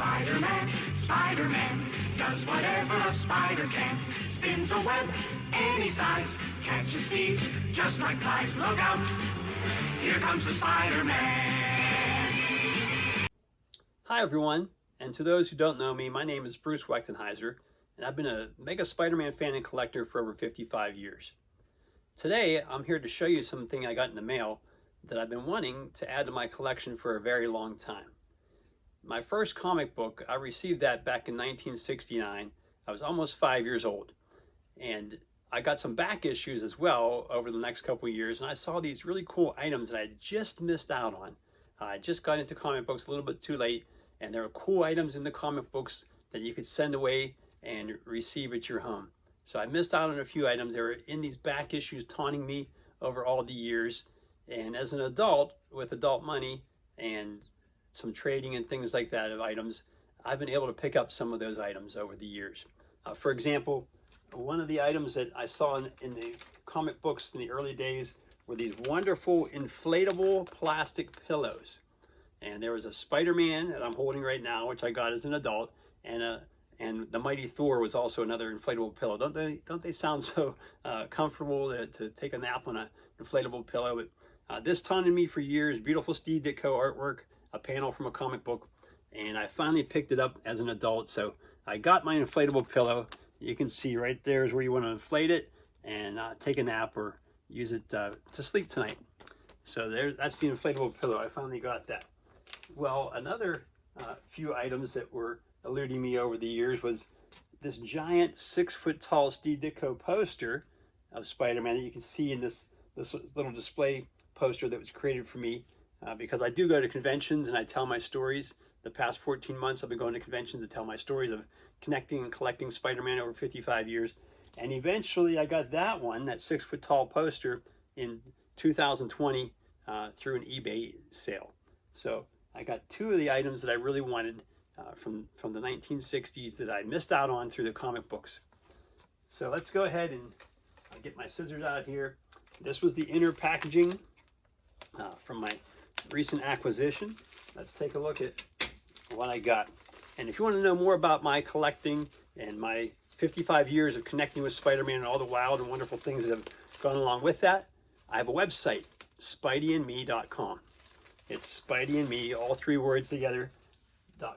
Spider-Man, Spider-Man, does whatever a spider can. Spins a web any size, catches thieves just like flies. Look out, here comes the Spider-Man. Hi everyone, and to those who don't know me, my name is Bruce Wechtenheiser, and I've been a mega Spider-Man fan and collector for over 55 years. Today, I'm here to show you something I got in the mail that I've been wanting to add to my collection for a very long time. My first comic book, I received that back in 1969. I was almost 5 years old, and I got some back issues as well over the next couple of years, and I saw these really cool items that I just missed out on. I just got into comic books a little bit too late, and there are cool items in the comic books that you could send away and receive at your home. So I missed out on a few items. They were in these back issues taunting me over all the years. And as an adult with adult money and some trading and things like that of items, I've been able to pick up some of those items over the years. For example, one of the items that I saw in the comic books in the early days were these wonderful inflatable plastic pillows. And there was a Spider-Man that I'm holding right now, which I got as an adult, and the Mighty Thor was also another inflatable pillow. Don't they sound so comfortable to take a nap on an inflatable pillow? But this taunted me for years. Beautiful Steve Ditko artwork, a panel from a comic book, and I finally picked it up as an adult. So I got my inflatable pillow. You can see right there is where you want to inflate it and take a nap or use it to sleep tonight. So that's the inflatable pillow. I finally got that. Well, another few items that were eluding me over the years was this giant 6-foot-tall Steve Ditko poster of Spider-Man that you can see in this little display poster that was created for me because I do go to conventions and I tell my stories. The past 14 months I've been going to conventions to tell my stories of connecting and collecting Spider-Man over 55 years. And eventually I got that one, that 6-foot-tall poster, in 2020 through an eBay sale. So I got two of the items that I really wanted from the 1960s that I missed out on through the comic books. So let's go ahead and get my scissors out here. This was the inner packaging from my recent acquisition. Let's take a look at what I got. And if you want to know more about my collecting and my 55 years of connecting with Spider-Man and all the wild and wonderful things that have gone along with that, I have a website, spideyandme.com. It's Spidey and Me, all three words together,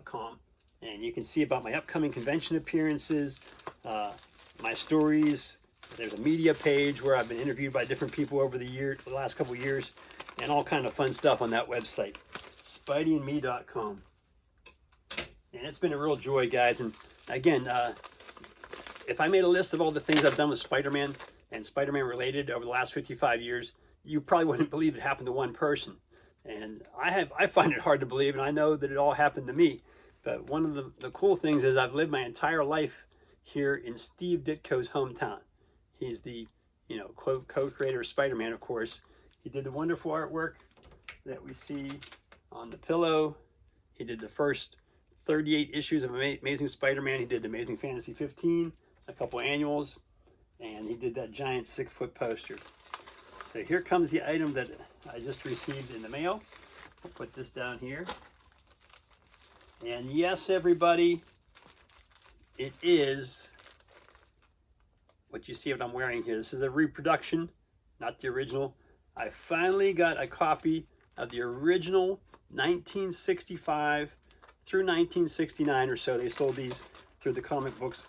.com. And you can see about my upcoming convention appearances, my stories. There's a media page where I've been interviewed by different people over the last couple of years, and all kind of fun stuff on that website, spideyandme.com. And it's been a real joy, guys. And again, if I made a list of all the things I've done with Spider-Man and Spider-Man related over the last 55 years, you probably wouldn't believe it happened to one person. And I find it hard to believe, and I know that it all happened to me. But one of the cool things is I've lived my entire life here in Steve Ditko's hometown. He's the, co-creator of Spider-Man, of course. He did the wonderful artwork that we see on the pillow. He did the first 38 issues of Amazing Spider-Man. He did Amazing Fantasy 15, a couple annuals, and he did that giant 6-foot poster. So here comes the item that I just received in the mail. I'll put this down here. And yes, everybody, it is what you see what I'm wearing here. This is a reproduction, not the original. I finally got a copy of the original 1965 through 1969 or so. They sold these through the comic books.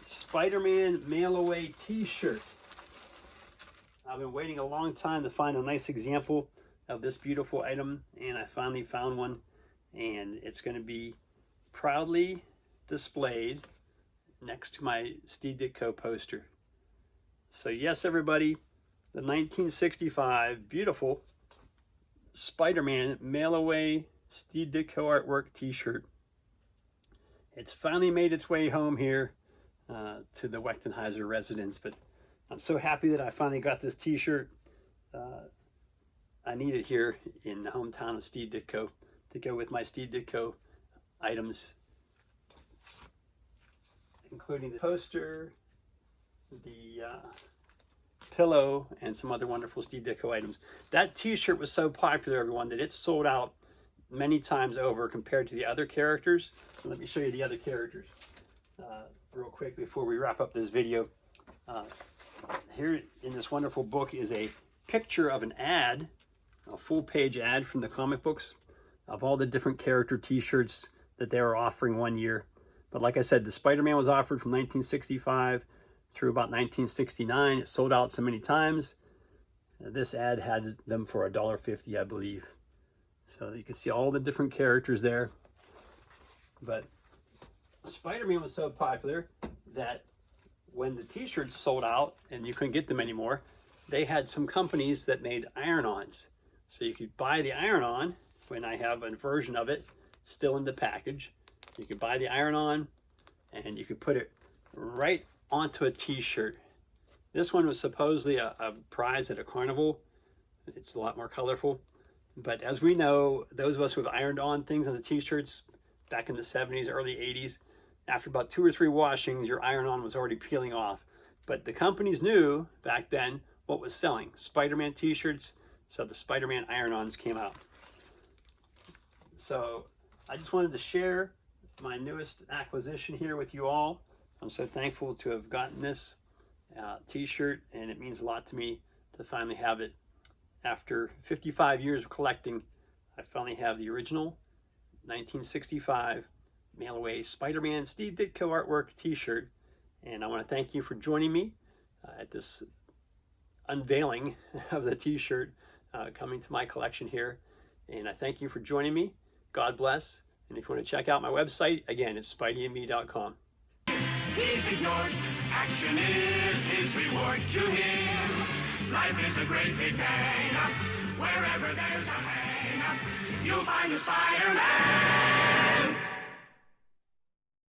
Spider-Man mail-away t-shirt. I've been waiting a long time to find a nice example of this beautiful item, and I finally found one, and it's going to be proudly displayed next to my Steve Ditko poster. So yes, everybody, the 1965 beautiful Spider-Man mail-away Steve Ditko artwork t-shirt. It's finally made its way home here to the Wechtenheiser residence, but I'm so happy that I finally got this t-shirt. I need it here in the hometown of Steve Ditko to go with my Steve Ditko items, including the poster, the pillow, and some other wonderful Steve Ditko items. That t-shirt was so popular, everyone, that it sold out many times over compared to the other characters. So let me show you the other characters real quick before we wrap up this video. Here in this wonderful book is a picture of an ad, a full-page ad from the comic books of all the different character t-shirts that they were offering one year. But like I said, the Spider-Man was offered from 1965 through about 1969. It sold out so many times. This ad had them for $1.50, I believe. So you can see all the different characters there. But Spider-Man was so popular that when the t-shirts sold out and you couldn't get them anymore, they had some companies that made iron-ons. So you could buy the iron-on, when I have a version of it still in the package. You could buy the iron-on and you could put it right onto a t-shirt. This one was supposedly a prize at a carnival. It's a lot more colorful. But as we know, those of us who have ironed on things on the t-shirts back in the 70s, early 80s, after about 2 or 3 washings, your iron-on was already peeling off. But the companies knew back then what was selling. Spider-Man t-shirts, so the Spider-Man iron-ons came out. So I just wanted to share my newest acquisition here with you all. I'm so thankful to have gotten this t-shirt, and it means a lot to me to finally have it. After 55 years of collecting, I finally have the original 1965 mail away Spider-Man Steve Ditko artwork t-shirt, and I want to thank you for joining me at this unveiling of the t-shirt coming to my collection here. And I thank you for joining me. God bless. And if you want to check out my website, again, it's spideyandme.com. He's ignored. Action is his reward to him. Life is a great big bang. Wherever there's a hang, you'll find a Spider-Man.